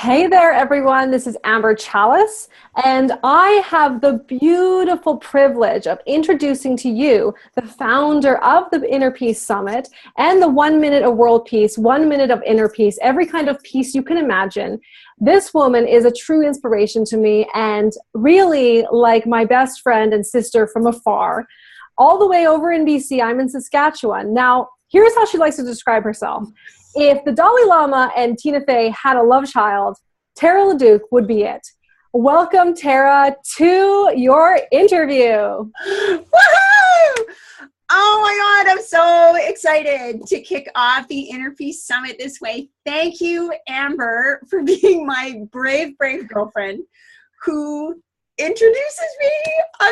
Hey there, everyone. This is Amber Chalice, and I have the beautiful privilege of introducing to you the founder of the Inner Peace Summit and the 1 minute of world peace, 1 minute of inner peace, every kind of peace you can imagine. This woman is a true inspiration to me and really like my best friend and sister from afar. All the way over in BC, I'm in Saskatchewan. Now, here's how she likes to describe herself. If the Dalai Lama and Tina Fey had a love child, Tara Leduc would be it. Welcome, Tara, to your interview. Woohoo! Oh my God, I'm so excited to kick off the Inner Peace Summit this way. Thank you, Amber, for being my brave, brave girlfriend who introduces me.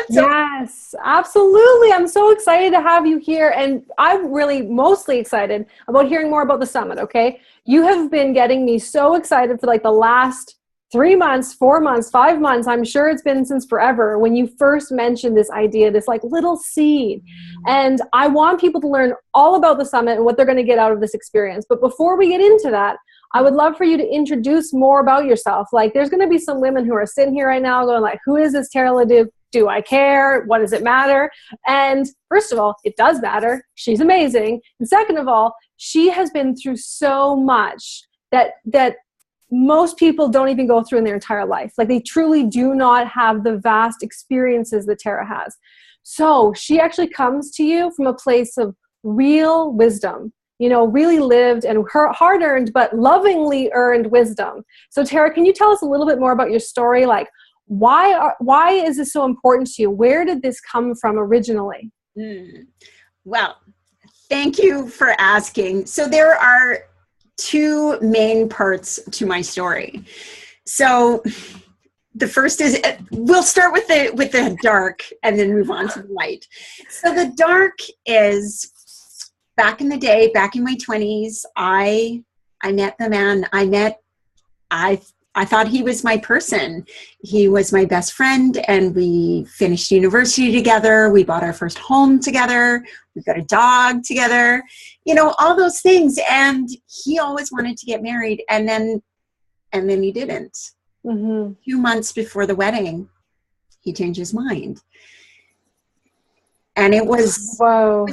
Yes, absolutely. I'm so excited to have you here. And I'm really mostly excited about hearing more about the summit, okay? You have been getting me so excited for like the last 3 months, 4 months, 5 months. I'm sure it's been since forever when you first mentioned this idea, this like little seed. And I want people to learn all about the summit and what they're going to get out of this experience. But before we get into that, I would love for you to introduce more about yourself. Like there's going to be some women who are sitting here right now going like, who is this Tara Leduc? Do I care? What does it matter? And first of all, it does matter. She's amazing. And second of all, she has been through so much that most people don't even go through in their entire life. Like they truly do not have the vast experiences that Tara has. So she actually comes to you from a place of real wisdom, you know, really lived and hard-earned, but lovingly earned wisdom. So Tara, can you tell us a little bit more about your story? Like why is this so important to you? Where did this come from originally? Well, thank you for asking. So there are two main parts to my story. So the first is, we'll start with the dark and then move on to the light. So the dark is back in the day, back in my 20s, I met the man I thought he was my person. He was my best friend and we finished university together. We bought our first home together. We got a dog together, you know, all those things. And he always wanted to get married. And then he didn't. 2 months before the wedding, he changed his mind. And it was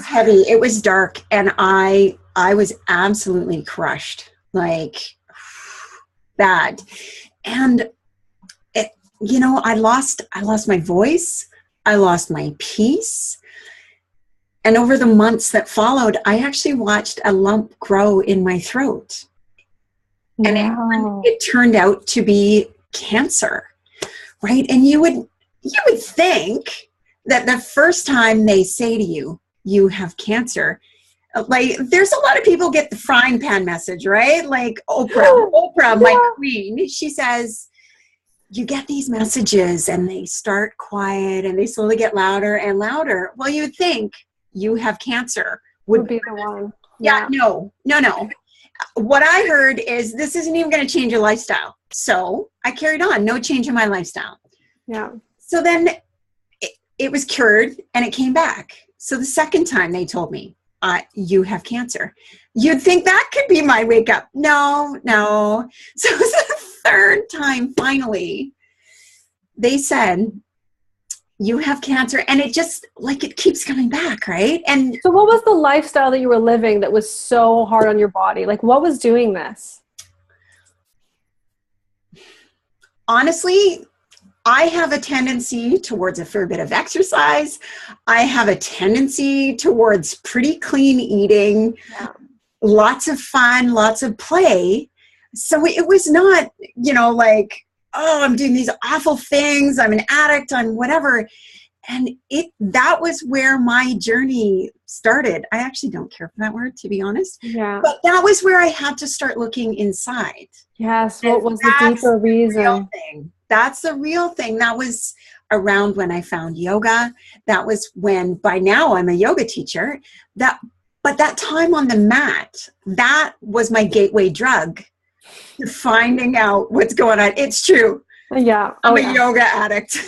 heavy. It was dark. And I was absolutely crushed. Like, bad. And it, you know, I lost my voice. I lost my peace. And over the months that followed, I actually watched a lump grow in my throat. And it turned out to be cancer, right? And you would think that the first time they say to you, you have cancer, like there's a lot of people get the frying pan message, right? Like Oprah, my queen, she says, you get these messages and they start quiet and they slowly get louder and louder. Well, you would think you have cancer would be the one. Yeah, no. What I heard is this isn't even going to change your lifestyle. So I carried on, no change in my lifestyle. Yeah. So then it was cured and it came back. So the second time they told me, you have cancer. You'd think that could be my wake up. No. So it was the third time, finally, they said, you have cancer. And it just, like, it keeps coming back, right? And so what was the lifestyle that you were living that was so hard on your body? Like, what was doing this? Honestly, I have a tendency towards a fair bit of exercise. I have a tendency towards pretty clean eating, lots of fun, lots of play. So it was not, you know, like, oh, I'm doing these awful things. I'm an addict. I'm whatever. And that was where my journey started. I actually don't care for that word, to be honest. Yeah. But that was where I had to start looking inside. Yes. What was the deeper reason? That's the real thing. That was around when I found yoga. That was when, by now, I'm a yoga teacher. But that time on the mat, that was my gateway drug to finding out what's going on. It's true. Yeah. I'm a yoga addict.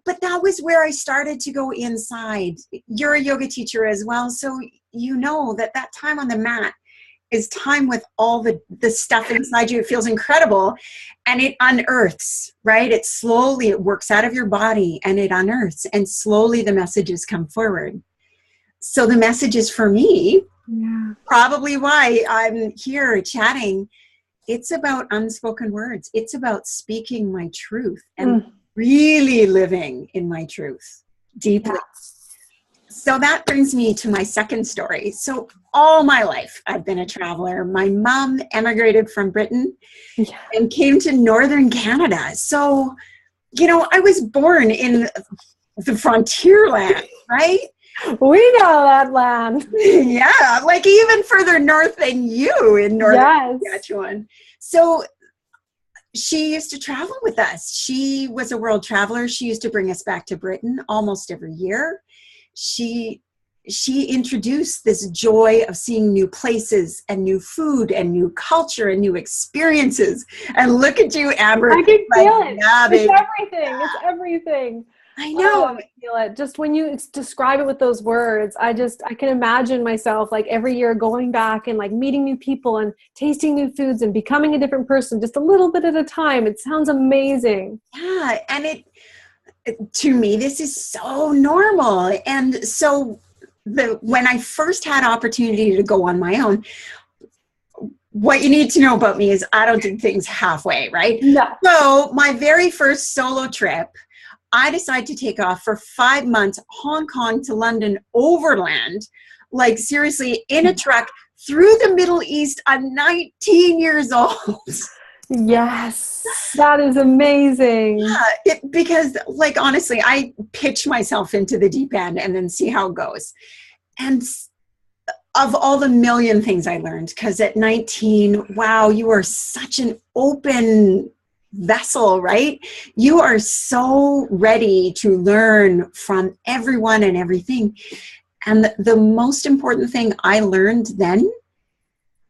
But that was where I started to go inside. You're a yoga teacher as well. So you know that time on the mat is time with all the stuff inside you. It feels incredible. And it unearths, right? It works out of your body and it unearths. And slowly the messages come forward. So the messages for me, probably why I'm here chatting, it's about unspoken words. It's about speaking my truth and really living in my truth deeply. So that brings me to my second story. So all my life, I've been a traveler. My mom emigrated from Britain and came to Northern Canada. So, I was born in the frontier land, right? We know that land. Yeah, like even further north than you in Northern Saskatchewan. So she used to travel with us. She was a world traveler. She used to bring us back to Britain almost every year. She introduced this joy of seeing new places and new food and new culture and new experiences. And look at you, Amber. I can feel it. It's everything. It's everything. I know. I feel it. Just when you describe it with those words, I can imagine myself like every year going back and like meeting new people and tasting new foods and becoming a different person just a little bit at a time. It sounds amazing. Yeah. And to me, this is so normal. And so when I first had opportunity to go on my own, what you need to know about me is I don't do things halfway, right? No. So my very first solo trip, I decided to take off for 5 months, Hong Kong to London overland, like seriously in a truck through the Middle East. I'm 19 years old. Yes, that is amazing. Yeah, because like, honestly, I pitch myself into the deep end and then see how it goes. And of all the million things I learned, because at 19, wow, you are such an open vessel, right? You are so ready to learn from everyone and everything. And the most important thing I learned then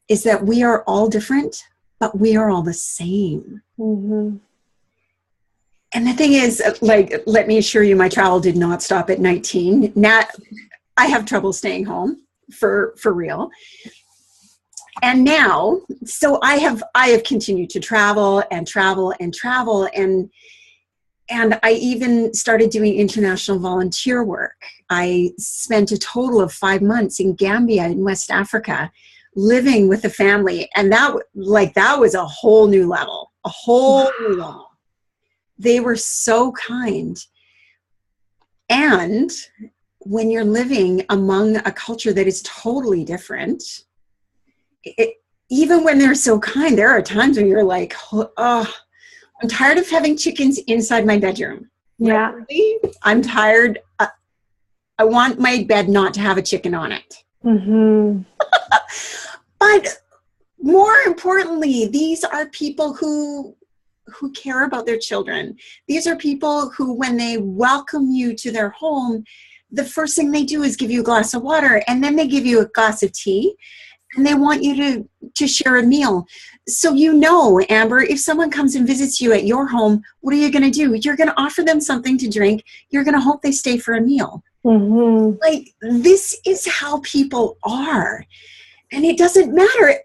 is that we are all different, but we are all the same. Mm-hmm. And the thing is, like, let me assure you, my travel did not stop at 19. Now, I have trouble staying home for real. And now, so I have continued to travel and travel and travel. And I even started doing international volunteer work. I spent a total of 5 months in Gambia in West Africa, living with a family. And that was a whole new level, new level. They were so kind. And when you're living among a culture that is totally different, even when they're so kind, there are times when you're like, oh, I'm tired of having chickens inside my bedroom. Yeah. Really? I'm tired. I want my bed not to have a chicken on it. Mm-hmm. But more importantly, these are people who care about their children. These are people who, when they welcome you to their home, the first thing they do is give you a glass of water, and then they give you a glass of tea, and they want you to share a meal. So Amber, if someone comes and visits you at your home, what are you going to do? You're going to offer them something to drink. You're going to hope they stay for a meal. Mm-hmm. Like, this is how people are. And it doesn't matter.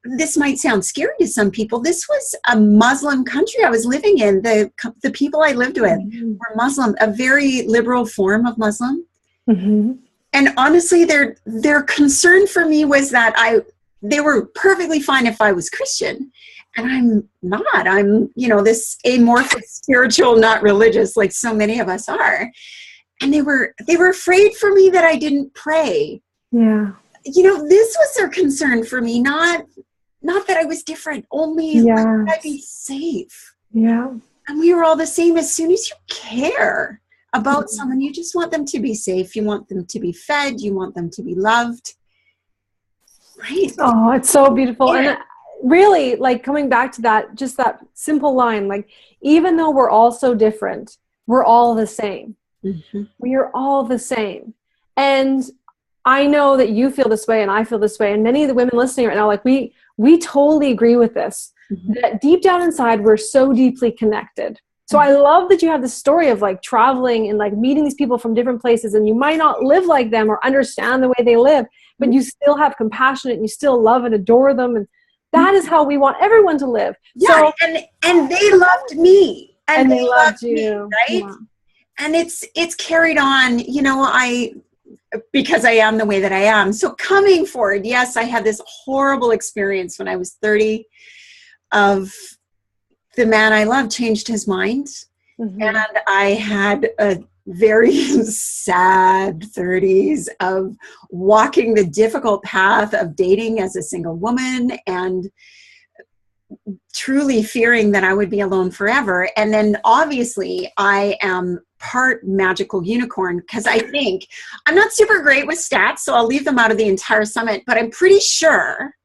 This might sound scary to some people. This was a Muslim country I was living in. The people I lived with were Muslim, a very liberal form of Muslim. Mm-hmm. And honestly, their concern for me was that they were perfectly fine if I was Christian. And I'm not. I'm, this amorphous spiritual, not religious, like so many of us are. And they were afraid for me that I didn't pray. Yeah. This was their concern for me, not that I was different, only like, I'd be safe. Yeah. And we were all the same. As soon as you care about someone, you just want them to be safe. You want them to be fed. You want them to be loved. Right. Oh, it's so beautiful. Yeah. And really, like, coming back to that, just that simple line, like, even though we're all so different, we're all the same. Mm-hmm. We are all the same. And I know that you feel this way and I feel this way. And many of the women listening right now, like, we totally agree with this, that deep down inside, we're so deeply connected. So I love that you have this story of like traveling and like meeting these people from different places, and you might not live like them or understand the way they live, but you still have compassion and you still love and adore them. And that is how we want everyone to live. Yeah, so, and they loved me. And they loved you. Me, right? Yeah. And it's carried on, you know, because I am the way that I am. So coming forward, yes, I had this horrible experience when I was 30 of the man I loved changed his mind. Mm-hmm. And I had a very sad 30s of walking the difficult path of dating as a single woman and truly fearing that I would be alone forever. And then obviously I am part magical unicorn because I think I'm not super great with stats, so I'll leave them out of the entire summit, but I'm pretty sure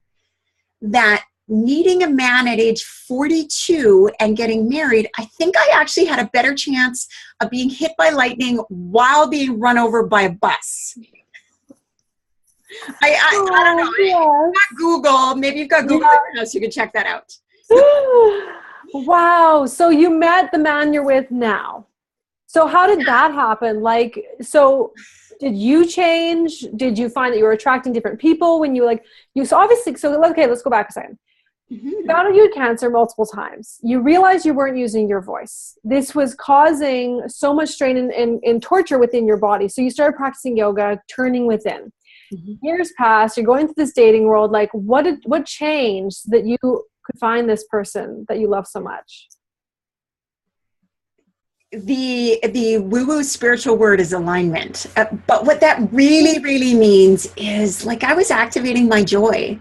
that meeting a man at age 42 and getting married, I think I actually had a better chance of being hit by lightning while being run over by a bus. I don't know. Yes. You've got Google. Maybe you've got Google at your house. You can check that out. Wow. So you met the man you're with now. So how did that happen? Like, so did you change? Did you find that you were attracting different people when you so obviously, okay, let's go back a second. Mm-hmm. You found out you had cancer multiple times. You realized you weren't using your voice. This was causing so much strain and torture within your body. So you started practicing yoga, turning within. Mm-hmm. Years passed, you're going through this dating world. Like, what changed that you could find this person that you love so much? The woo-woo spiritual word is alignment. But what that really, really means is like I was activating my joy.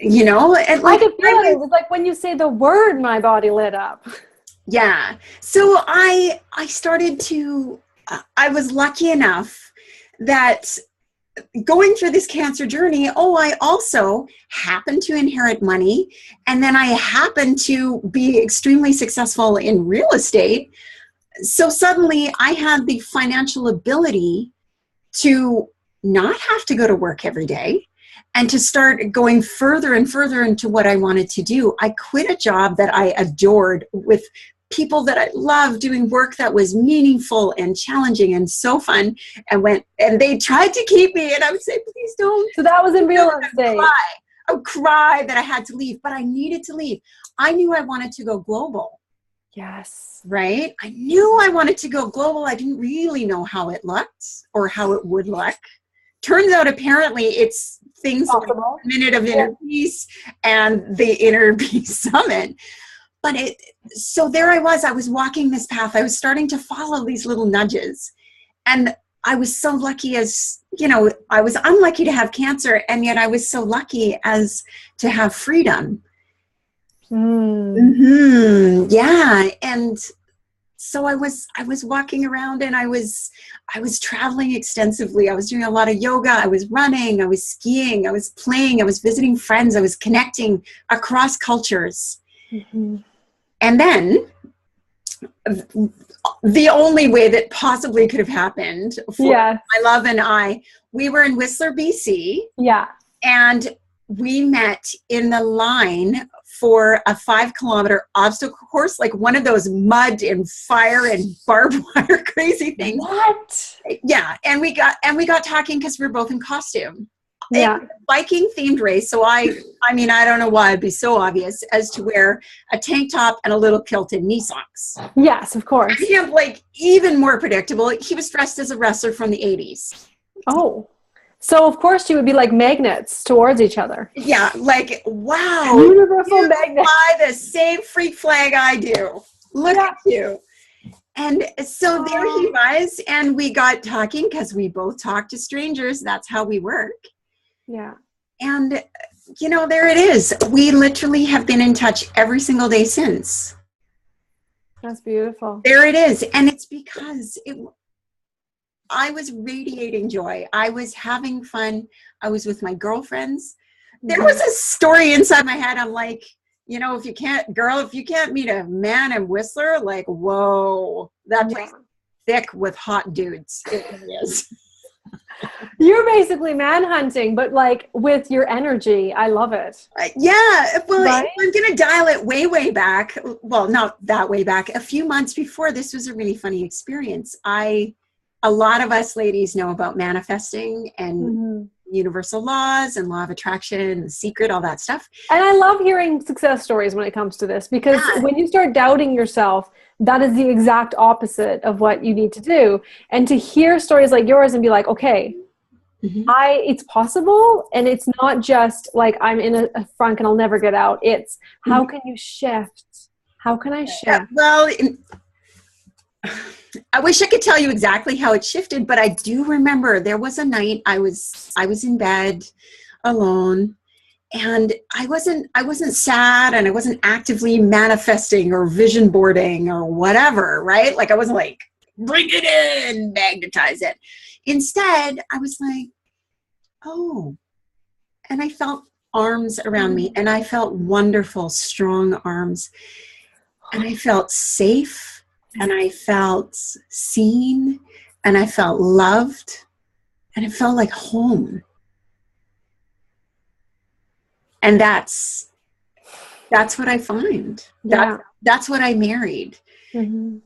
You know? And like, I could feel it. It was like when you say the word, my body lit up. Yeah. So I started to, I was lucky enough that going through this cancer journey, I also happened to inherit money. And then I happened to be extremely successful in real estate. So suddenly I had the financial ability to not have to go to work every day and to start going further and further into what I wanted to do. I quit a job that I adored with people that I loved, doing work that was meaningful and challenging and so fun, and they tried to keep me, and I would say, please don't. So that was in real estate. I would cry that I had to leave, but I needed to leave. I knew I wanted to go global. Yes. Right? I knew I wanted to go global. I didn't really know how it looked or how it would look. Turns out apparently it's things like a minute of inner peace and the Inner Peace Summit. But so there I was walking this path. I was starting to follow these little nudges. And I was so lucky as, you know, I was unlucky to have cancer. And yet I was so lucky as to have freedom. Mm-hmm. Yeah. And so I was walking around and I was traveling extensively. I was doing a lot of yoga. I was running. I was skiing. I was playing. I was visiting friends. I was connecting across cultures. Mm-hmm. And then the only way that possibly could have happened for my love and I, we were in Whistler, BC. Yeah. And we met in the line for a 5-kilometer obstacle course, like one of those mud and fire and barbed wire crazy things. What? Yeah. And we got talking because we were both in costume. Yeah. Biking themed race. So I mean, I don't know why it'd be so obvious as to wear a tank top and a little kilt and knee socks. Yes, of course. And him, like, even more predictable, he was dressed as a wrestler from the 80s. Oh. So of course you would be like magnets towards each other. Yeah, like, wow. Universal magnet. Fly the same freak flag I do. Look at you. And so there he was, and we got talking because we both talk to strangers. That's how we work. Yeah. And, you know, there it is. We literally have been in touch every single day since. That's beautiful. There it is. And it's because I was radiating joy. I was having fun. I was with my girlfriends. There was a story inside my head. I'm like, you know, if you can't meet a man in Whistler, like, whoa, that place is thick with hot dudes. It really is. You're basically man hunting, but like with your energy. I love it. Yeah. Well, right? I'm going to dial it way back. Well, not that way back. A few months before, this was a really funny experience. A lot of us ladies know about manifesting and universal laws and law of attraction, the secret, all that stuff. And I love hearing success stories when it comes to this, because when you start doubting yourself, that is the exact opposite of what you need to do. And to hear stories like yours and be like, okay, it's possible. And it's not just like I'm in a funk and I'll never get out. It's how can you shift? How can I shift? Well, I wish I could tell you exactly how it shifted, but I do remember there was a night I was in bed alone, and I wasn't sad, and I wasn't actively manifesting or vision boarding or whatever, right? Like I wasn't like, bring it in, magnetize it. Instead, I was like, oh, and I felt arms around me, and I felt wonderful, strong arms, and I felt safe. And I felt seen, and I felt loved, and it felt like home. And that's what I find. That's what I married. You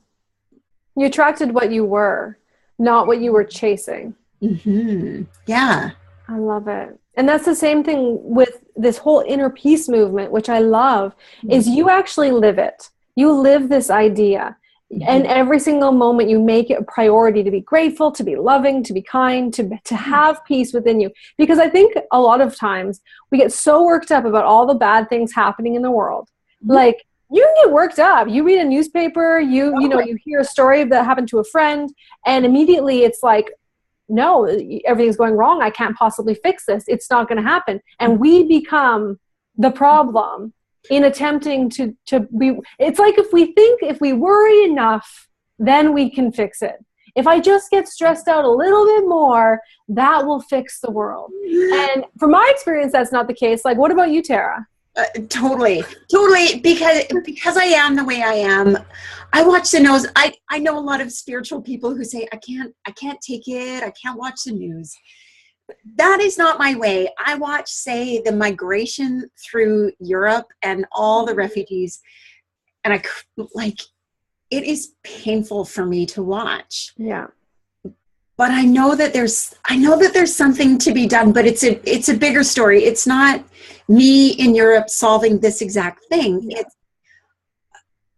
attracted what you were, not what you were chasing. Yeah. I love it. And that's the same thing with this whole inner peace movement, which I love, is you actually live it. You live this idea. And every single moment you make it a priority to be grateful, to be loving, to be kind, to have peace within you. Because I think a lot of times we get so worked up about all the bad things happening in the world. Like, you can get worked up. You read a newspaper, you hear a story that happened to a friend, and immediately it's like, no, everything's going wrong. I can't possibly fix this. It's not going to happen. And we become the problem in attempting to be. It's like if we worry enough, then we can fix it. If I just get stressed out a little bit more, that will fix the world. And from my experience, that's not the case. Like, what about you, Tara? Totally. Because I am the way I am. I watch the news. I know a lot of spiritual people who say, I can't take it. I can't watch the news. That is not my way. I watch, say, the migration through Europe and all the refugees, and it is painful for me to watch. Yeah. But I know that there's something to be done, but it's a bigger story. It's not me in Europe solving this exact thing.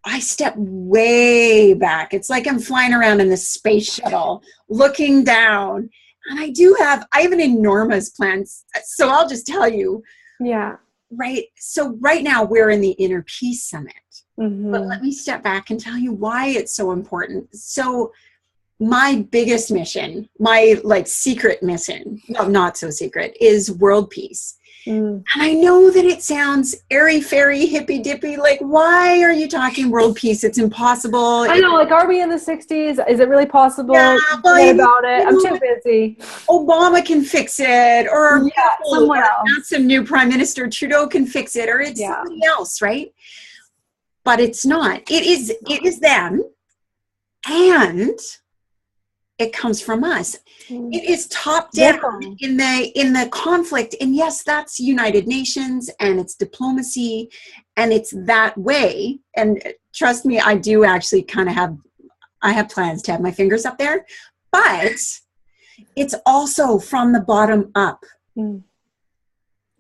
I step way back. It's like I'm flying around in the space shuttle, looking down. And I have an enormous plan. So I'll just tell you. Yeah. Right. So right now we're in the Inner Peace Summit. But let me step back and tell you why it's so important. So my biggest mission, my secret mission, well, not so secret, is world peace. And I know that it sounds airy-fairy, hippy-dippy, like, why are you talking world peace? It's impossible. I know, like, are we in the 60s? Is it really possible? Yeah, Forget about it. I'm too busy. Obama can fix it, or someone else. Some new Prime Minister Trudeau can fix it, or it's somebody else, right? But it's not. It is them, and it comes from us. It is top down in the conflict. And yes, that's United Nations, and it's diplomacy, and it's that way. And trust me, I do actually kind of have plans to have my fingers up there, but it's also from the bottom up.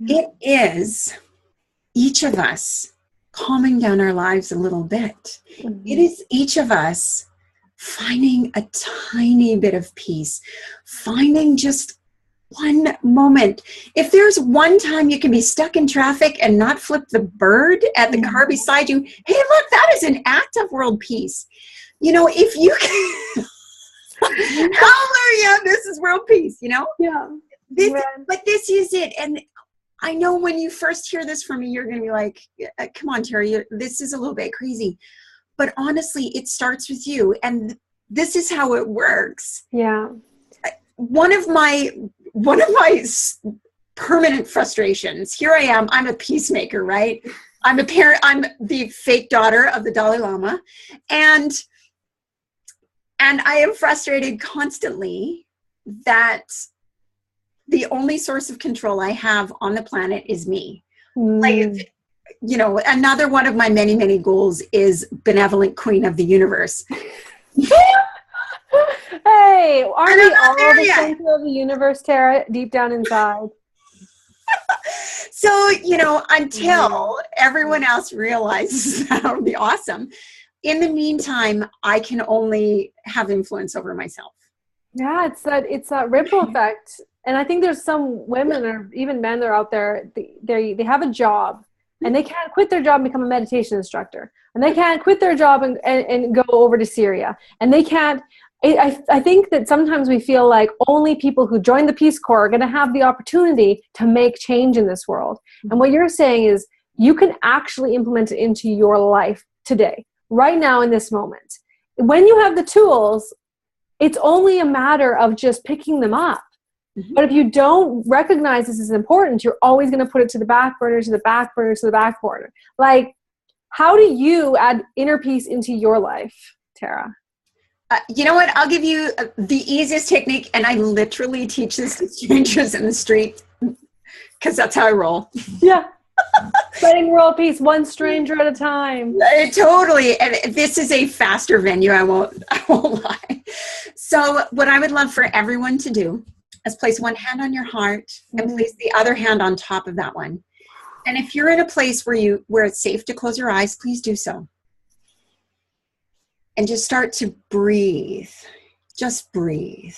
It is each of us calming down our lives a little bit. It is each of us finding a tiny bit of peace, finding just one moment. If there's one time you can be stuck in traffic and not flip the bird at the car beside you, hey, look, that is an act of world peace. If you can, hallelujah, this is world peace, Yeah. But this is it. And I know when you first hear this from me, you're going to be like, come on, Terry, this is a little bit crazy. But honestly, it starts with you. And this is how it works. Yeah. One of my permanent frustrations, here I am, I'm a peacemaker, right? I'm a parent, I'm the fake daughter of the Dalai Lama. And I am frustrated constantly that the only source of control I have on the planet is me. Another one of my many, many goals is benevolent queen of the universe. Hey, way. Aren't we all the yet. center of the universe, Tara, deep down inside? So, until everyone else realizes that would be awesome. In the meantime, I can only have influence over myself. Yeah, it's that ripple effect. And I think there's some women or even men that are out there, they have a job and they can't quit their job and become a meditation instructor. And they can't quit their job and go over to Syria. And they can't, I think that sometimes we feel like only people who join the Peace Corps are going to have the opportunity to make change in this world. And what you're saying is you can actually implement it into your life today, right now in this moment. When you have the tools, it's only a matter of just picking them up. Mm-hmm. But if you don't recognize this is important, you're always going to put it to the back burner, to the back burner, to the back burner. Like, how do you add inner peace into your life, Tara? You know what? I'll give you the easiest technique, and I literally teach this to strangers in the street because that's how I roll. Yeah. Spreading world peace, one stranger at a time. Totally. And this is a faster venue. I won't lie. So what I would love for everyone to do is place one hand on your heart and place the other hand on top of that one. And if you're in a place where it's safe to close your eyes, please do so. And just start to breathe. Just breathe.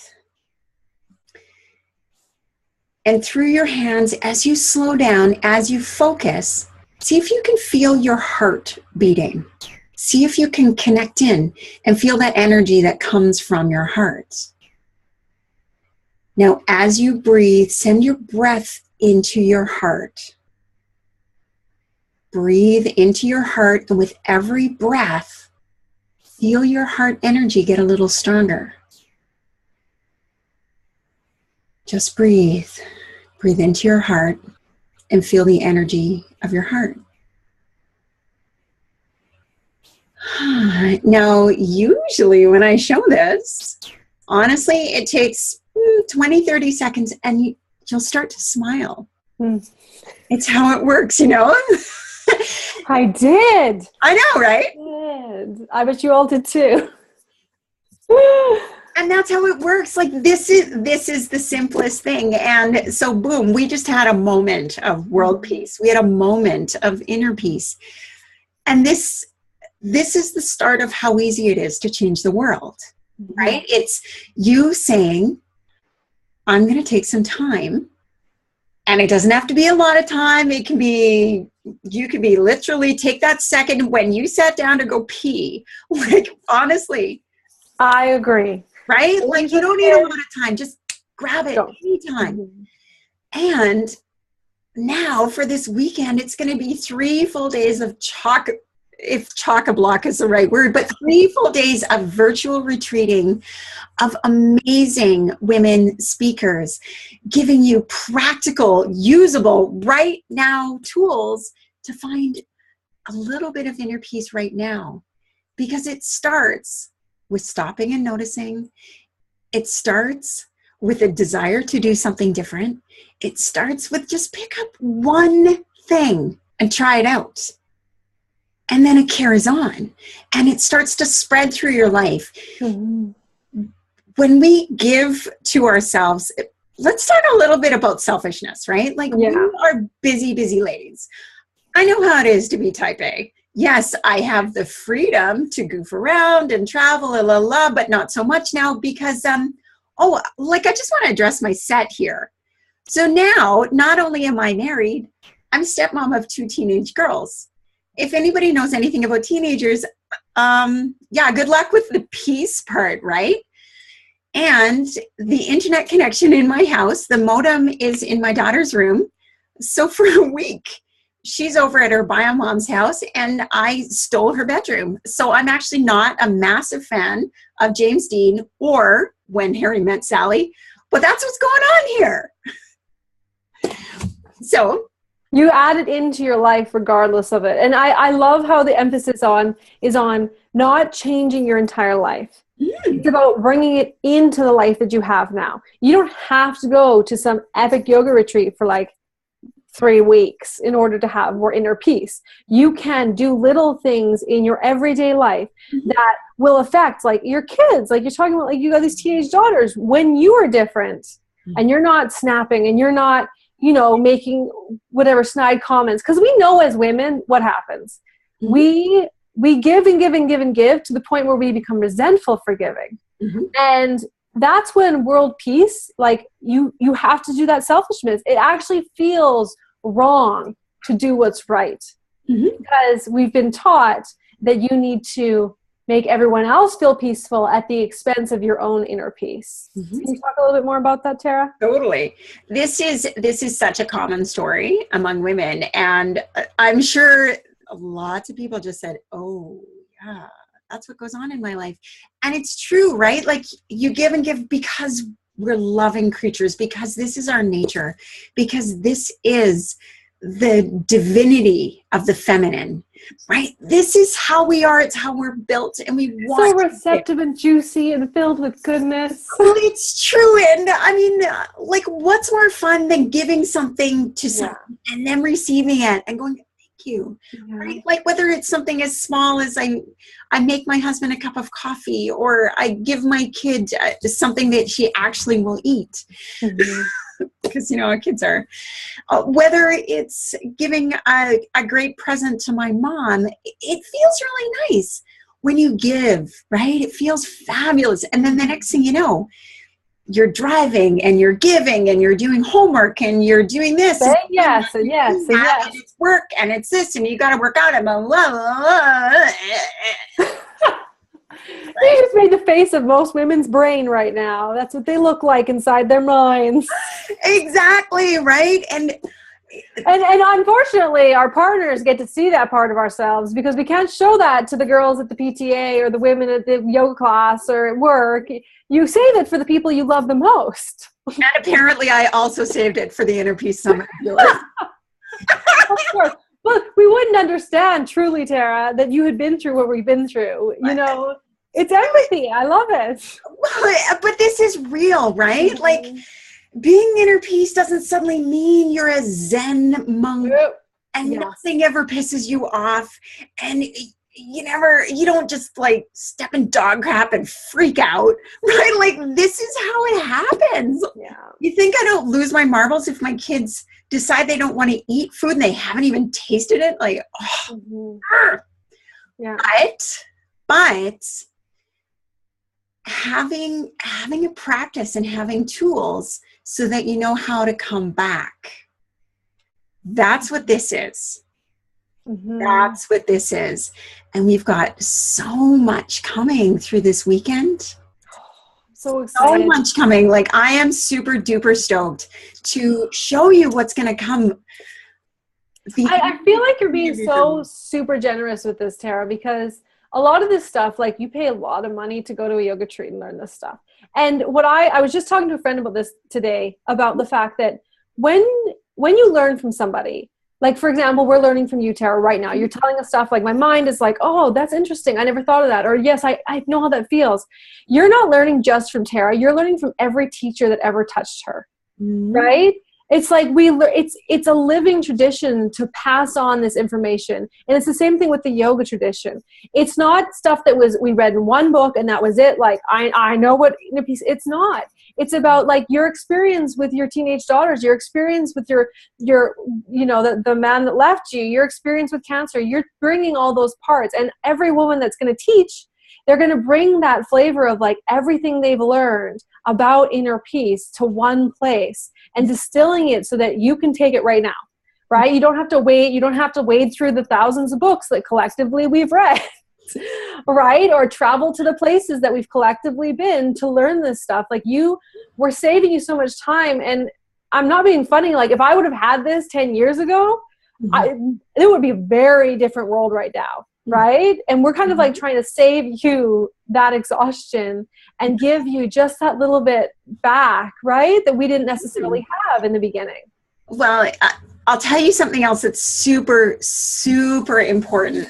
And through your hands, as you slow down, as you focus, see if you can feel your heart beating. See if you can connect in and feel that energy that comes from your heart. Now, as you breathe, send your breath into your heart. Breathe into your heart, and with every breath, feel your heart energy get a little stronger. Just breathe. Breathe into your heart and feel the energy of your heart. Now, usually when I show this, honestly, it takes 20, 30 seconds and you'll start to smile. It's how it works, I did. I know, right? I did. I bet you all did too. And that's how it works. Like this is the simplest thing. And so boom, we just had a moment of world peace. We had a moment of inner peace. And this is the start of how easy it is to change the world, right? It's you saying, I'm going to take some time. And it doesn't have to be a lot of time. It can be, you could be literally take that second when you sat down to go pee. Like, honestly. I agree. Right? Like, you don't need a lot of time. Just grab it anytime. And now for this weekend, it's going to be 3 full days of if chock-a-block is the right word, but 3 full days of virtual retreating of amazing women speakers giving you practical, usable, right now tools to find a little bit of inner peace right now. Because it starts with stopping and noticing. It starts with a desire to do something different. It starts with just pick up one thing and try it out. And then it carries on and it starts to spread through your life. Mm-hmm. When we give to ourselves, let's talk a little bit about selfishness, right? Like we are busy, busy ladies. I know how it is to be type A. Yes, I have the freedom to goof around and travel, but not so much now because, I just want to address my set here. So now, not only am I married, I'm stepmom of 2 teenage girls. If anybody knows anything about teenagers, good luck with the peace part, right? And the internet connection in my house, the modem is in my daughter's room. So for a week, she's over at her bio mom's house and I stole her bedroom. So I'm actually not a massive fan of James Dean or When Harry Met Sally, but that's what's going on here. So you add it into your life regardless of it. And I love how the emphasis is on not changing your entire life. It's about bringing it into the life that you have now. You don't have to go to some epic yoga retreat for like 3 weeks in order to have more inner peace. You can do little things in your everyday life that will affect like your kids. Like you're talking about, like you got these teenage daughters. When you are different and you're not snapping and you're not, you know, making whatever snide comments, because we know as women what happens. We give and give and give and give to the point where we become resentful for giving. And that's when world peace, like you have to do that selfishness. It actually feels wrong to do what's right because we've been taught that you need to make everyone else feel peaceful at the expense of your own inner peace. Can you talk a little bit more about that, Tara? Totally. This is such a common story among women, and I'm sure lots of people just said, oh yeah, that's what goes on in my life. And it's true, right? Like you give and give because we're loving creatures, because this is our nature, because this is the divinity of the feminine, right? This is how we are. It's how we're built, and we want so receptive and juicy and filled with goodness. Well, it's true. And I mean, like what's more fun than giving something to someone and then receiving it and going, you, right? Like whether it's something as small as I make my husband a cup of coffee, or I give my kid something that she actually will eat, because you know our kids are. Whether it's giving a great present to my mom, it feels really nice when you give, right? It feels fabulous, and then the next thing you know, you're driving and you're giving and you're doing homework and you're doing this. Yes, and yes, and yes. And it's work and it's this and you got to work out and blah, blah, blah. You just made the face of most women's brain right now. That's what they look like inside their minds. Exactly, right? And unfortunately, our partners get to see that part of ourselves because we can't show that to the girls at the PTA or the women at the yoga class or at work. You save it for the people you love the most. And apparently I also saved it for the Inner Peace Summit. Of course. But we wouldn't understand truly, Tara, that you had been through what we've been through. You know, it's empathy. I love it. But this is real, right? Like being inner peace doesn't suddenly mean you're a Zen monk and nothing ever pisses you off. And you don't just like step in dog crap and freak out, right? Like this is how it happens. Yeah. You think I don't lose my marbles if my kids decide they don't want to eat food and they haven't even tasted it? Like, but having a practice and having tools so that you know how to come back. That's what this is. That's what this is. And we've got so much coming through this weekend. So excited. So much coming. Like I am super duper stoked to show you what's going to come. I feel like you're being so super generous with this, Tara, because a lot of this stuff, like you pay a lot of money to go to a yoga retreat and learn this stuff. And what I was just talking to a friend about this today, about the fact that when you learn from somebody, like, for example, we're learning from you, Tara, right now. You're telling us stuff like my mind is like, oh, that's interesting. I never thought of that. Or yes, I know how that feels. You're not learning just from Tara. You're learning from every teacher that ever touched her, right? It's like it's a living tradition to pass on this information. And it's the same thing with the yoga tradition. It's not stuff that we read in one book and that was it. Like, I know what inner peace, it's not. It's about like your experience with your teenage daughters, your experience with your the man that left you, your experience with cancer. You're bringing all those parts, and every woman that's going to teach, they're going to bring that flavor of like everything they've learned about inner peace to one place and distilling it so that you can take it right now, right? You don't have to wait. You don't have to wade through the thousands of books that collectively we've read. Right? Or travel to the places that we've collectively been to learn this stuff. Like we're saving you so much time. And I'm not being funny. Like if I would have had this 10 years ago, it would be a very different world right now. Right? And we're kind of like trying to save you that exhaustion and give you just that little bit back, right? That we didn't necessarily have in the beginning. Well, I'll tell you something else that's super, super important.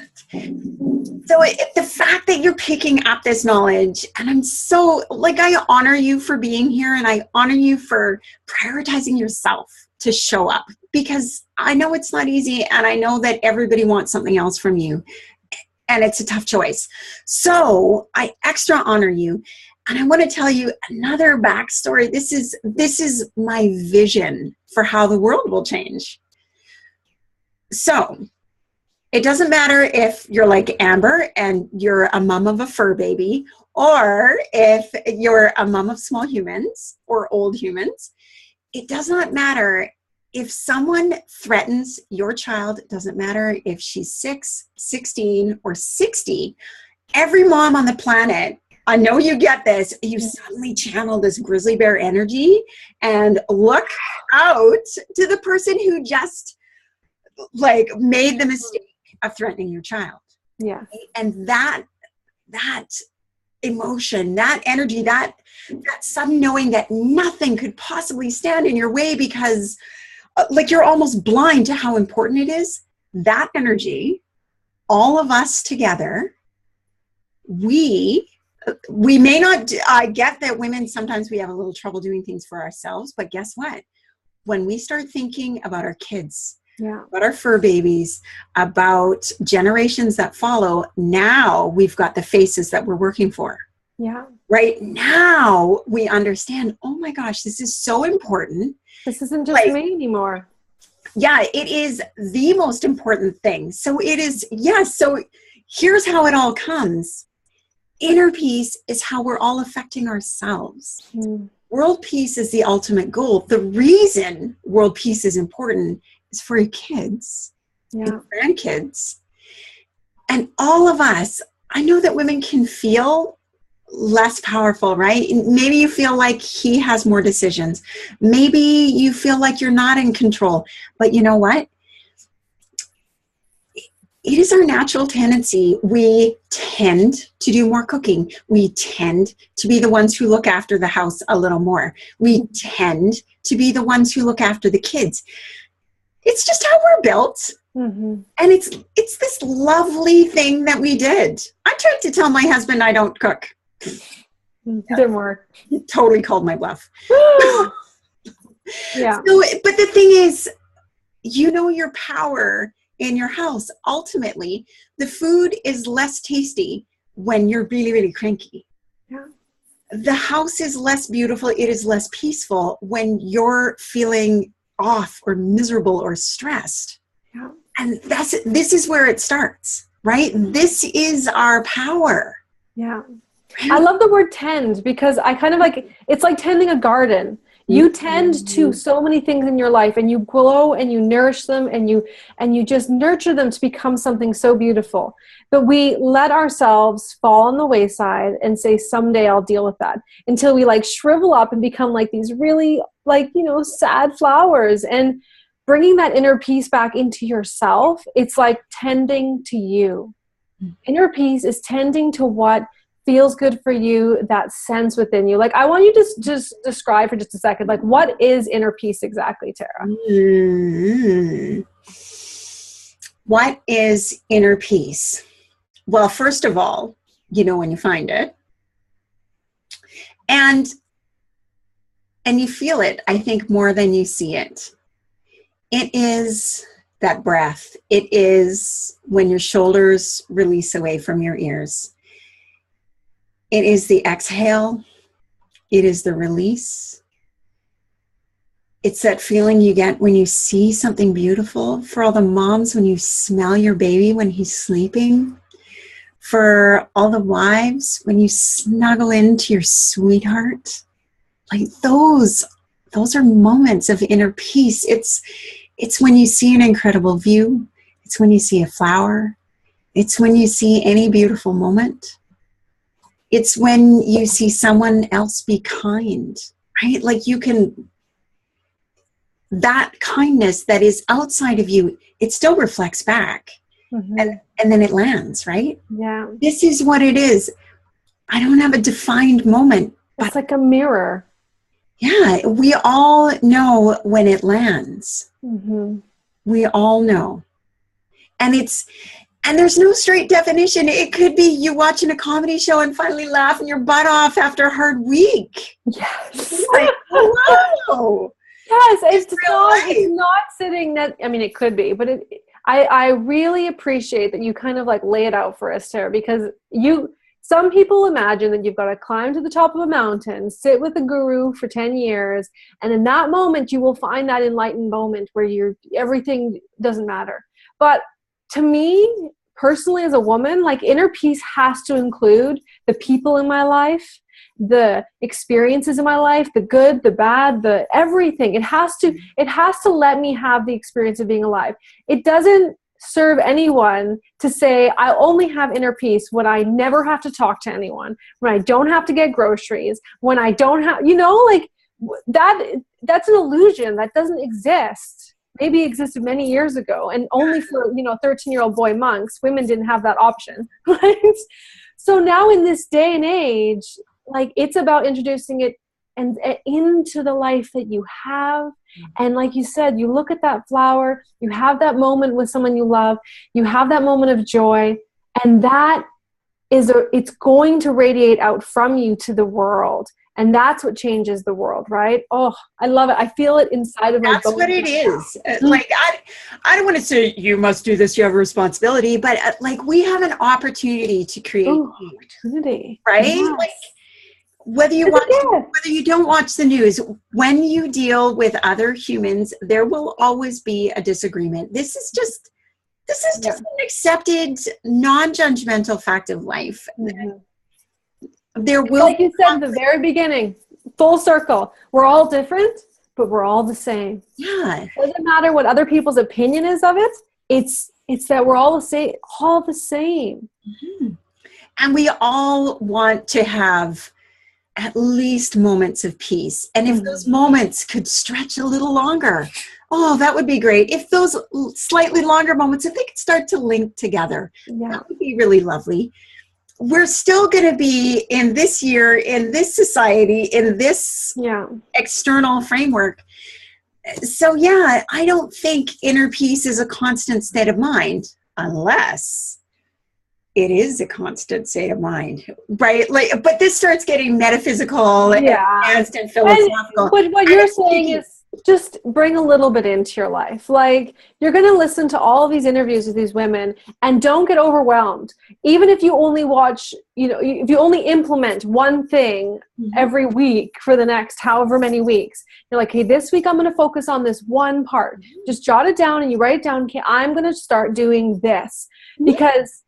the fact that you're picking up this knowledge, and I'm so, like, I honor you for being here, and I honor you for prioritizing yourself to show up, because I know it's not easy, and I know that everybody wants something else from you, and it's a tough choice. So I extra honor you. And I want to tell you another backstory. This is my vision for how the world will change. So it doesn't matter if you're like Amber and you're a mom of a fur baby, or if you're a mom of small humans or old humans. It does not matter if someone threatens your child. It doesn't matter if she's 6, 16, or 60. Every mom on the planet, I know you get this, you suddenly channel this grizzly bear energy and look out to the person who just like made the mistake of threatening your child. Yeah. And that emotion, that energy, that sudden knowing that nothing could possibly stand in your way because like you're almost blind to how important it is. That energy, all of us together, we may not, I get that women, sometimes we have a little trouble doing things for ourselves, but guess what? When we start thinking about our kids, about our fur babies, about generations that follow, now we've got the faces that we're working for. Yeah. Right now we understand, oh my gosh, this is so important. This isn't just me anymore. Yeah, it is the most important thing. So it is, yes. So here's how it all comes. Inner peace is how we're all affecting ourselves. World peace is the ultimate goal. The reason world peace is important is for your kids and grandkids. And all of us, I know that women can feel less powerful, right? Maybe you feel like he has more decisions. Maybe you feel like you're not in control. But you know what? It is our natural tendency. We tend to do more cooking. We tend to be the ones who look after the house a little more. We tend to be the ones who look after the kids. It's just how we're built. And it's this lovely thing that we did. I tried to tell my husband I don't cook. Didn't work. He totally called my bluff. Yeah. So, but the thing is, you know your power in your house. Ultimately, the food is less tasty when you're really, really cranky. Yeah. The house is less beautiful. It is less peaceful when you're feeling off or miserable or stressed. Yeah. And this is where it starts, right? This is our power. Yeah. I love the word tend because I kind of like, it's like tending a garden. You tend to so many things in your life and you grow and you nourish them and you just nurture them to become something so beautiful. But we let ourselves fall on the wayside and say, someday I'll deal with that, until we like shrivel up and become like these really like, you know, sad flowers. And bringing that inner peace back into yourself, it's like tending to you. Inner peace is tending to what feels good for you, that sense within you. Like, I want you to just describe for just a second, like, what is inner peace exactly, Tara? What is inner peace? Well, first of all, you know when you find it. And you feel it, I think, more than you see it. It is that breath. It is when your shoulders release away from your ears. It is the exhale. It is the release. It's that feeling you get when you see something beautiful. For all the moms, when you smell your baby when he's sleeping. For all the wives, when you snuggle into your sweetheart. Like those are moments of inner peace. It's when you see an incredible view. It's when you see a flower. It's when you see any beautiful moment. It's when you see someone else be kind, right? Like that kindness that is outside of you, it still reflects back. And then it lands, right? Yeah. This is what it is. I don't have a defined moment. It's like a mirror. Yeah, we all know when it lands. We all know. And And there's no straight definition. It could be you watching a comedy show and finally laughing your butt off after a hard week. Yes. Like, hello. Yes, it's not sitting that, I mean, it could be, but I really appreciate that you kind of like lay it out for us, Tara, because some people imagine that you've got to climb to the top of a mountain, sit with a guru for 10 years, and in that moment you will find that enlightened moment where everything doesn't matter. But to me, personally, as a woman, like, inner peace has to include the people in my life, the experiences in my life, the good, the bad, the everything. It has to let me have the experience of being alive. It doesn't serve anyone to say, I only have inner peace when I never have to talk to anyone, when I don't have to get groceries, when I don't have, like, that's an illusion that doesn't exist. Maybe existed many years ago, and only for 13-year-old boy monks. Women didn't have that option, right? So now in this day and age, like, it's about introducing it and into the life that you have. And like you said, you look at that flower, you have that moment with someone you love, you have that moment of joy, and that it's going to radiate out from you to the world. And that's what changes the world, right? Oh, I love it. I feel it inside of my bones. That's what it is. Like, I don't want to say you must do this, you have a responsibility, but like, we have an opportunity to create opportunity, right? Yes. Like, whether you don't watch the news, when you deal with other humans, there will always be a disagreement. This is just an accepted, non-judgmental fact of life. Mm-hmm. There will, like you said at the very beginning, full circle. We're all different, but we're all the same. Yeah. It doesn't matter what other people's opinion is of it. It's that we're all the same, Mm-hmm. And we all want to have at least moments of peace. And if those moments could stretch a little longer, oh, that would be great. If those slightly longer moments, if they could start to link together, that would be really lovely. We're still going to be in this year, in this society, in this external framework. So I don't think inner peace is a constant state of mind, unless it is a constant state of mind, right? Like, but this starts getting metaphysical and advanced and philosophical. And what you're saying is just bring a little bit into your life. Like, you're going to listen to all of these interviews with these women, and don't get overwhelmed. Even if you only watch, if you only implement one thing every week for the next however many weeks, you're like, hey, this week I'm going to focus on this one part. Just jot it down and you write it down. Okay, I'm going to start doing this, because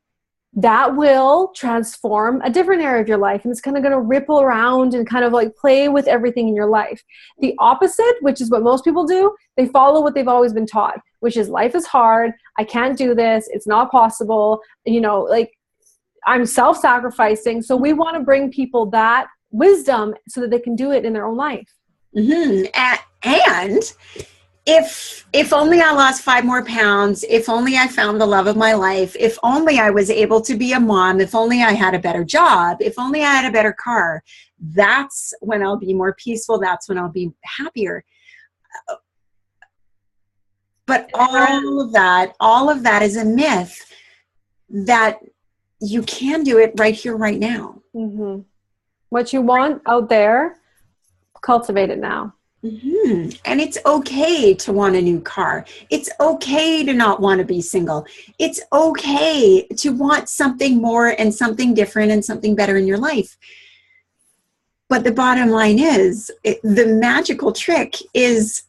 that will transform a different area of your life, and it's kind of going to ripple around and kind of like play with everything in your life. The opposite, which is what most people do, they follow what they've always been taught, which is life is hard. I can't do this. It's not possible. Like, I'm self-sacrificing. So we want to bring people that wisdom so that they can do it in their own life. Mm-hmm. And if only I lost 5 more pounds, if only I found the love of my life, if only I was able to be a mom, if only I had a better job, if only I had a better car, that's when I'll be more peaceful. That's when I'll be happier. But all of that is a myth, that you can do it right here, right now. Mm-hmm. What you want out there, cultivate it now. Mm-hmm. And it's okay to want a new car. It's okay to not want to be single. It's okay to want something more and something different and something better in your life. But the bottom line is, the magical trick is,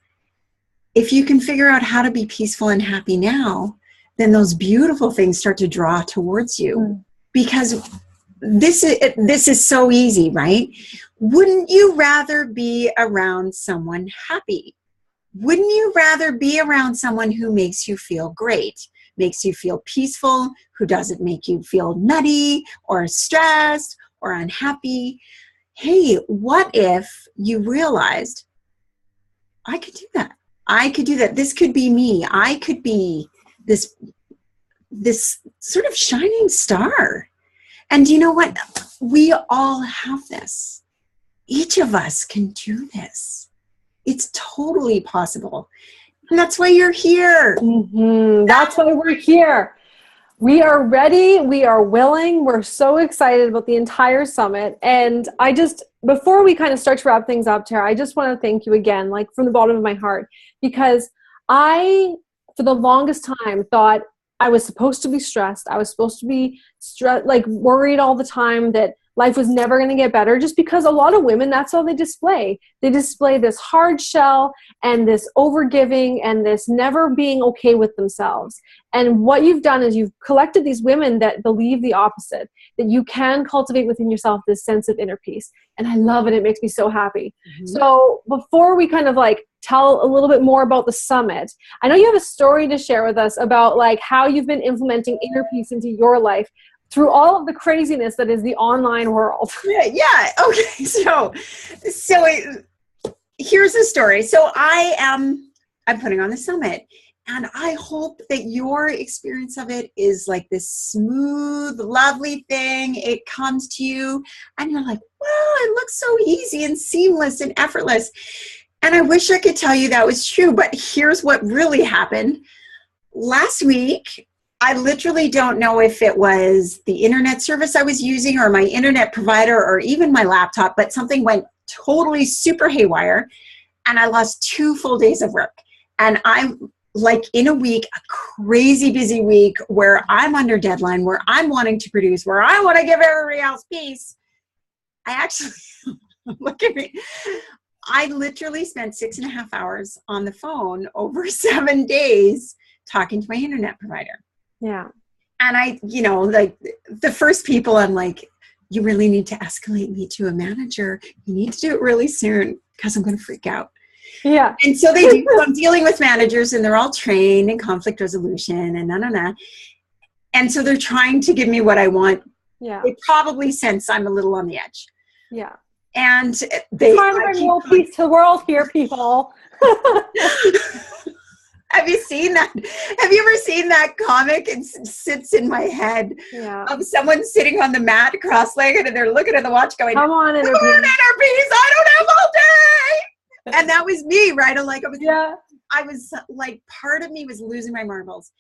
if you can figure out how to be peaceful and happy now, then those beautiful things start to draw towards you. Because this is so easy, right? Wouldn't you rather be around someone happy? Wouldn't you rather be around someone who makes you feel great, makes you feel peaceful, who doesn't make you feel nutty or stressed or unhappy? Hey, what if you realized, I could do that. I could do that. This could be me. I could be this sort of shining star. And you know what? We all have this. Each of us can do this. It's totally possible. And that's why you're here. Mm-hmm. That's why we're here. We are ready. We are willing. We're so excited about the entire summit. And before we kind of start to wrap things up, Tara, I just want to thank you again, like from the bottom of my heart, because for the longest time, thought I was supposed to be stressed. I was supposed to be like worried all the time that life was never going to get better, just because a lot of women, that's all they display. They display this hard shell and this overgiving and this never being okay with themselves. And what you've done is you've collected these women that believe the opposite, that you can cultivate within yourself this sense of inner peace. And I love it. It makes me so happy. Mm-hmm. So before we kind of like tell a little bit more about the summit, I know you have a story to share with us about like how you've been implementing inner peace into your life through all of the craziness that is the online world. Yeah. Okay. So here's the story. So I'm putting on the summit, and I hope that your experience of it is like this smooth, lovely thing. It comes to you and you're like, wow, it looks so easy and seamless and effortless. And I wish I could tell you that was true, but here's what really happened. Last week, I literally don't know if it was the internet service I was using or my internet provider or even my laptop, but something went totally super haywire and I lost 2 full days of work. And I'm like in a week, a crazy busy week where I'm under deadline, where I'm wanting to produce, where I want to give everybody else peace. I actually, look at me. I literally spent 6.5 hours on the phone over 7 days talking to my internet provider. Yeah. And I, like the first people, I'm like, you really need to escalate me to a manager. You need to do it really soon because I'm going to freak out. Yeah. And so they do. I'm dealing with managers and they're all trained in conflict resolution and And so they're trying to give me what I want. Yeah. They probably sense I'm a little on the edge. Yeah. And they trying to bring world peace to the world here, people. Have you seen that? Have you ever seen that comic? It sits in my head of someone sitting on the mat cross-legged and they're looking at the watch going, come on, inner peace. I don't have all day. And that was me, right? I was like, part of me was losing my marbles.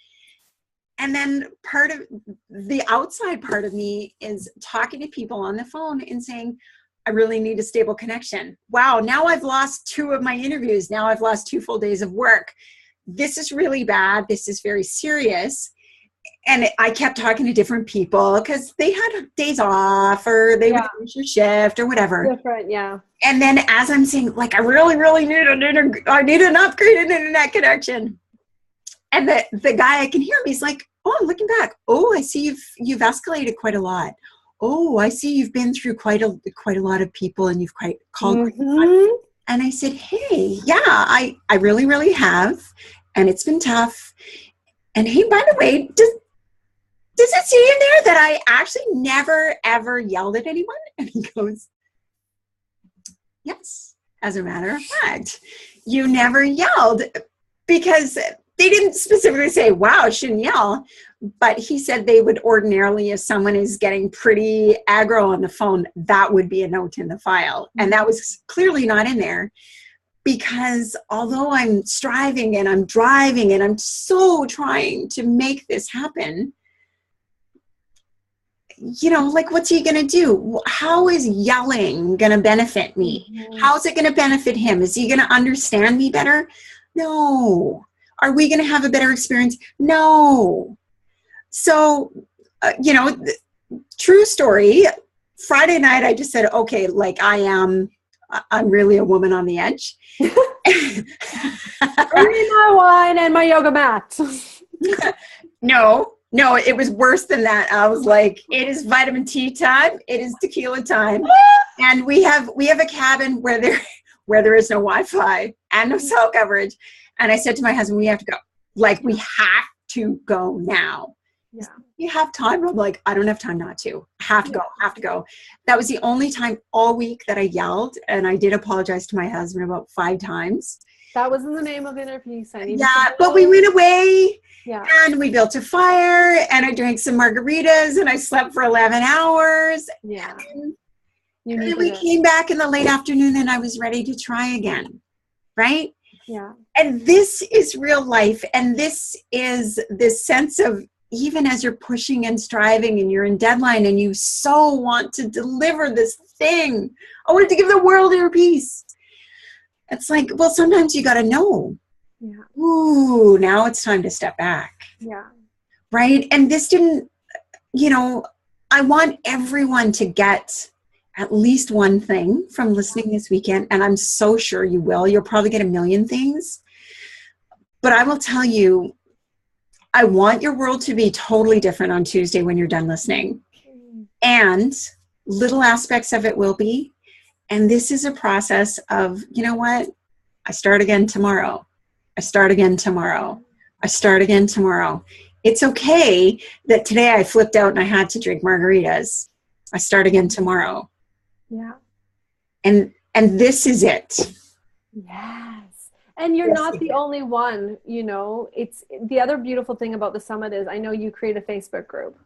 And then part of the outside part of me is talking to people on the phone and saying, I really need a stable connection. Wow, now I've lost 2 of my interviews. Now I've lost 2 full days of work. This is really bad. This is very serious. And I kept talking to different people because they had days off or they would finish a shift or whatever. Different, yeah. And then as I'm saying, like, I really, really need an upgraded internet connection. And the guy, I can hear him. He's like, oh, I'm looking back. Oh, I see you've escalated quite a lot. Oh, I see you've been through quite a lot of people and you've called. Mm-hmm. And I said, hey, yeah, I really, really have. And it's been tough. And hey, by the way, does it say in there that I actually never, ever yelled at anyone? And he goes, yes, as a matter of fact, you never yelled, because they didn't specifically say, wow, shouldn't yell. But he said they would ordinarily, if someone is getting pretty aggro on the phone, that would be a note in the file. And that was clearly not in there, because although I'm striving and I'm driving and I'm so trying to make this happen, like, what's he going to do? How is yelling going to benefit me? Mm-hmm. How is it going to benefit him? Is he going to understand me better? No. Are we going to have a better experience? No. So, true story. Friday night, I just said, okay, like I'm really a woman on the edge. Bring me my wine and my yoga mat. No, it was worse than that. I was like, it is vitamin T time. It is tequila time. And we have a cabin where there is no Wi-Fi and no cell coverage. And I said to my husband, we have to go. Like, we have to go now. Yeah. You have time? I'm like, I don't have time not to. I have to go. That was the only time all week that I yelled. And I did apologize to my husband about 5 times. That was in the name of inner peace. But we went away. Yeah. And we built a fire and I drank some margaritas and I slept for 11 hours. Yeah. And then we came back in the late afternoon and I was ready to try again. Right? Yeah. And this is real life. And this is this sense of even as you're pushing and striving and you're in deadline and you so want to deliver this thing, I wanted to give the world inner peace. It's like, well, sometimes you got to know. Yeah. Ooh, now it's time to step back. Yeah. Right? And this didn't, you know, I want everyone to get at least one thing from listening this weekend. And I'm so sure you will. You'll probably get a million things. But I will tell you, I want your world to be totally different on Tuesday when you're done listening. And little aspects of it will be. And this is a process of, you know what? I start again tomorrow. I start again tomorrow. I start again tomorrow. It's okay that today I flipped out and I had to drink margaritas. I start again tomorrow. Yeah. And this is it. Yes. And you're not the only one, you know. It's the other beautiful thing about the summit is I know you create a Facebook group,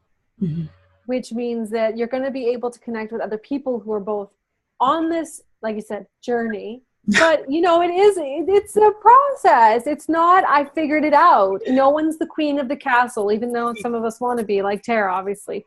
which means that you're going to be able to connect with other people who are both on this, like you said, journey. But, you know, it's a process. It's not, I figured it out. No one's the queen of the castle, even though some of us want to be, like Tara, obviously.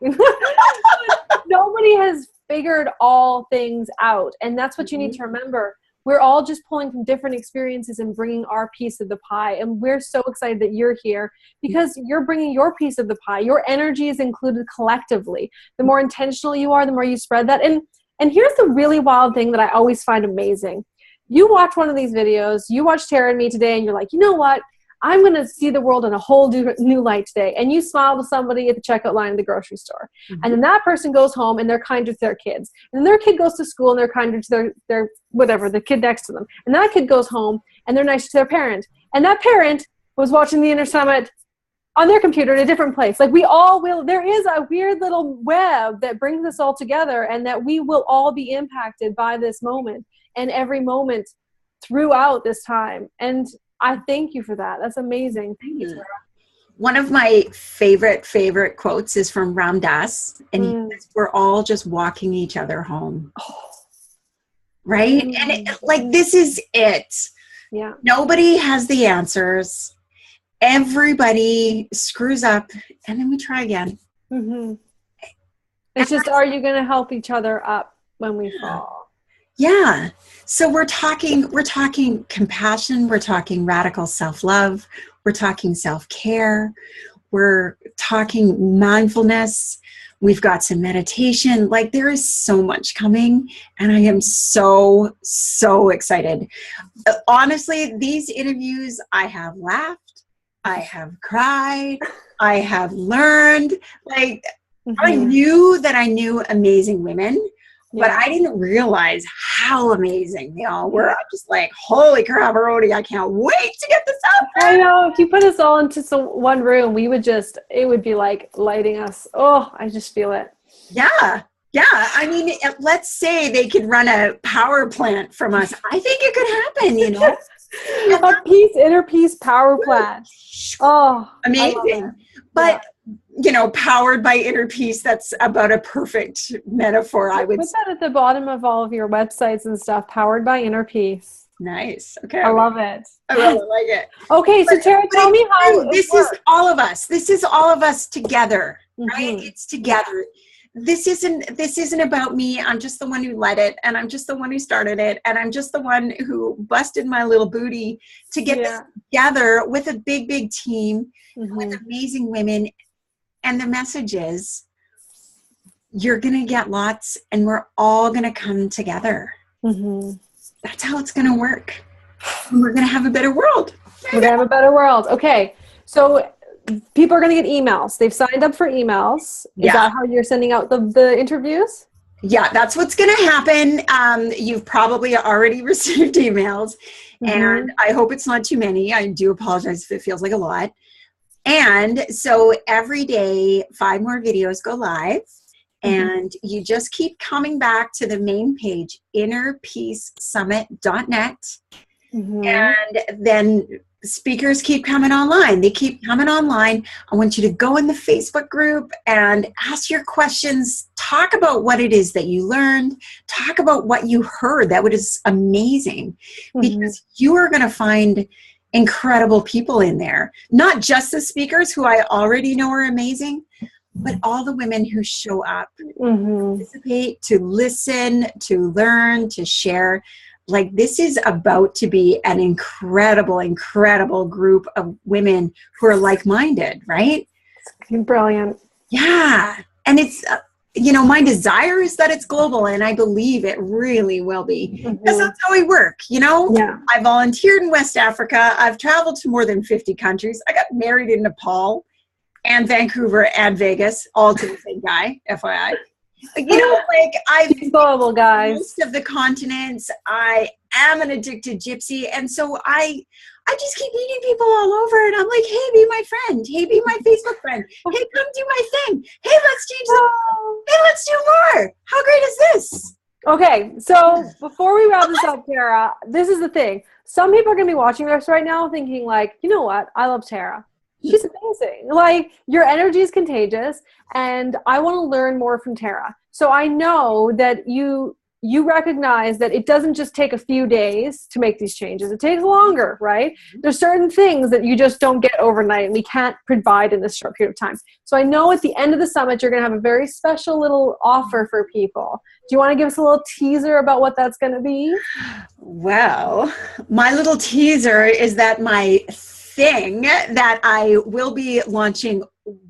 Nobody has figured all things out. And that's what you need to remember. We're all just pulling from different experiences and bringing our piece of the pie. And we're so excited that you're here because you're bringing your piece of the pie. Your energy is included collectively. The more intentional you are, the more you spread that. And here's the really wild thing that I always find amazing. You watch one of these videos, you watch Tara and me today, and you're like, you know what? I'm going to see the world in a whole new light today. And you smile to somebody at the checkout line at the grocery store. And then that person goes home and they're kinder to their kids. And then their kid goes to school and they're kinder to their whatever, the kid next to them. And that kid goes home and they're nice to their parent. And that parent was watching the Inner Summit on their computer in a different place. Like we all will, there is a weird little web that brings us all together and that we will all be impacted by this moment and every moment throughout this time. And I thank you for that. That's amazing. Thank you, Tara. One of my favorite quotes is from Ram Dass, and he says, we're all just walking each other home. Right? And this is it. Yeah. Nobody has the answers. Everybody screws up, and then we try again. It's just, are you going to help each other up when we fall? Yeah. So we're talking compassion. We're talking radical self-love. We're talking self-care. We're talking mindfulness. We've got some meditation. Like there is so much coming and I am so, so excited. Honestly, these interviews, I have laughed. I have cried. I have learned. Like I knew that I knew amazing women. But I didn't realize how amazing they all were. I'm just like, holy crap, Arodi, I can't wait to get this out there. I know. If you put us all into one room, it would be like lighting us. Oh, I just feel it. Yeah. Yeah. I mean, let's say they could run a power plant from us. I think it could happen, you know. Inner peace power plant. Oh, amazing. But you know, powered by inner peace, that's about a perfect metaphor, I would say. Put that at the bottom of all of your websites and stuff, powered by inner peace. Nice. Okay. I love it. I really like it. Okay, so Tara, tell me how this is all of us. This is all of us together, right? It's together. This isn't about me. I'm just the one who led it, and I'm just the one who started it, and I'm just the one who busted my little booty to get this together with a big team, with amazing women. And the message is, you're going to get lots, and we're all going to come together. That's how it's going to work. And we're going to have a better world. We're going to have a better world. Okay. So people are going to get emails. They've signed up for emails. Is that how you're sending out the interviews? Yeah, that's what's going to happen. You've probably already received emails, and I hope it's not too many. I do apologize if it feels like a lot. And so every day, 5 more videos go live, and you just keep coming back to the main page, innerpeacesummit.net. And then speakers keep coming online. They keep coming online. I want you to go in the Facebook group and ask your questions. Talk about what it is that you learned. Talk about what you heard. That was amazing, because you are going to find incredible people in there. Not just the speakers who I already know are amazing, but all the women who show up to participate, to listen, to learn, to share. Like, this is about to be an incredible, incredible group of women who are like-minded, right? Brilliant. Yeah. And it's, my desire is that it's global, and I believe it really will be, because that's how we work, Yeah. I volunteered in West Africa. I've traveled to more than 50 countries. I got married in Nepal and Vancouver and Vegas, all to the same guy, FYI. I've global, guys. most of the continents. I am an addicted gypsy, and so I just keep meeting people all over, and I'm like, hey, be my friend. Hey, be my Facebook friend. Hey, come do my thing. Hey, let's change Hey, let's do more. How great is this? Okay, so before we wrap this up, Tara, this is the thing. Some people are going to be watching this right now thinking like, you know what? I love Tara. She's amazing. Like, your energy is contagious, and I want to learn more from Tara. So I know that you recognize that it doesn't just take a few days to make these changes. It takes longer, right? There's certain things that you just don't get overnight, and we can't provide in this short period of time. So I know at the end of the summit, you're going to have a very special little offer for people. Do you want to give us a little teaser about what that's going to be? Well, my little teaser is that my thing that I will be launching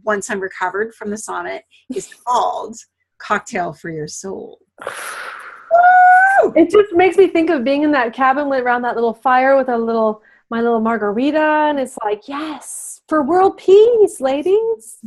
once I'm recovered from the summit is called Cocktail for Your Soul. Woo! It just makes me think of being in that cabin around that little fire with my little margarita, and it's like, yes, for world peace, ladies.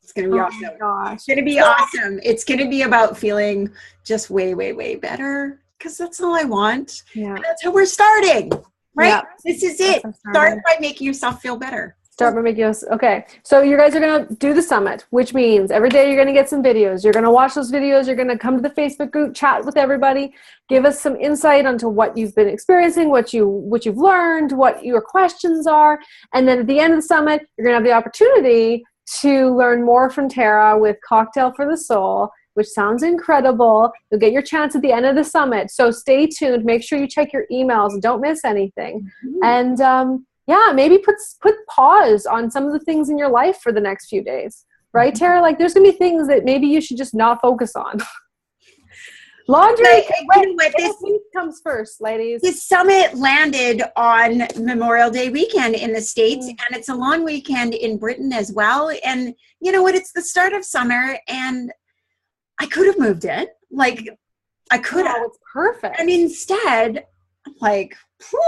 It's going to be awesome. It's going to be awesome. It's going to be about feeling just way, way, way better, because that's all I want. Yeah. And that's how we're starting. Right? Yeah. This is it. Start by making yourself feel better. Okay. So you guys are going to do the summit, which means every day you're going to get some videos. You're going to watch those videos. You're going to come to the Facebook group, chat with everybody, give us some insight onto what you've been experiencing, what you've learned, what your questions are. And then at the end of the summit, you're going to have the opportunity to learn more from Tara with Cocktail for the Soul, which sounds incredible. You'll get your chance at the end of the summit. So stay tuned. Make sure you check your emails. Don't miss anything. And maybe put pause on some of the things in your life for the next few days. Right, Tara? Like, there's going to be things that maybe you should just not focus on. Laundry. This week comes first, ladies. The summit landed on Memorial Day weekend in the States, and it's a long weekend in Britain as well. And you know what? It's the start of summer, and I could have moved it. Like, I could have. It's perfect. And instead, like,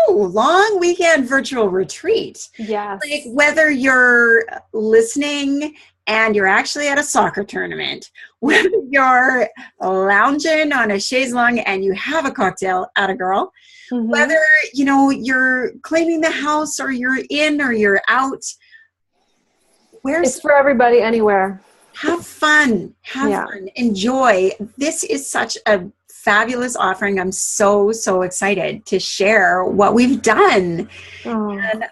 long weekend virtual retreat. Yes. Like, whether you're listening and you're actually at a soccer tournament, whether you're lounging on a chaise longue and you have a cocktail at a girl, whether, you're cleaning the house or you're in or you're out. It's for everybody, anywhere. Have fun. Have fun. Enjoy. This is such a fabulous offering. I'm so, so excited to share what we've done. And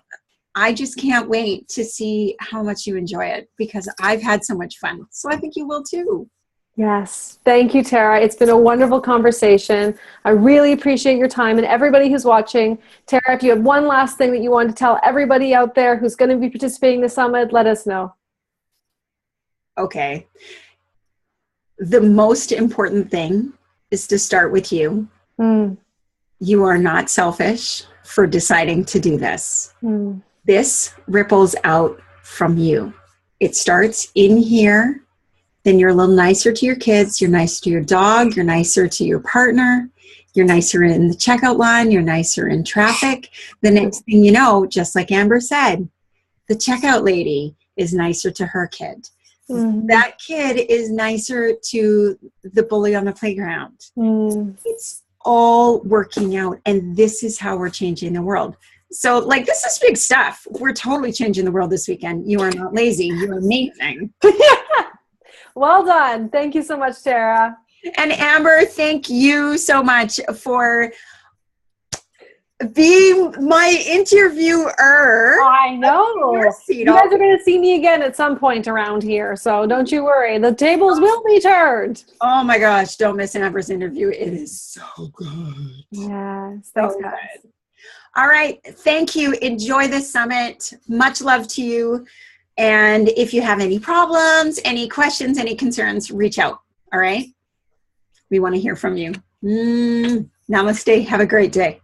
I just can't wait to see how much you enjoy it, because I've had so much fun. So I think you will too. Yes. Thank you, Tara. It's been a wonderful conversation. I really appreciate your time, and everybody who's watching. Tara, if you have one last thing that you want to tell everybody out there who's going to be participating in the summit, let us know. Okay. The most important thing is to start with you. You are not selfish for deciding to do this. This ripples out from you. It starts in here. Then you're a little nicer to your kids. You're nicer to your dog. You're nicer to your partner. You're nicer in the checkout line. You're nicer in traffic. The next thing you know, just like Amber said, the checkout lady is nicer to her kid. That kid is nicer to the bully on the playground. It's all working out, and this is how we're changing the world. So, like, this is big stuff. We're totally changing the world this weekend. You are not lazy. You're amazing. Well done. Thank you so much, Tara. And Amber, thank you so much for being my interviewer. I know. You guys are going to see me again at some point around here, so don't you worry. The tables will be turned. Oh my gosh, don't miss Amber's interview. It is so good. Yes. Thanks, guys. All right. Thank you. Enjoy this summit. Much love to you. And if you have any problems, any questions, any concerns, reach out. All right. We want to hear from you. Namaste. Have a great day.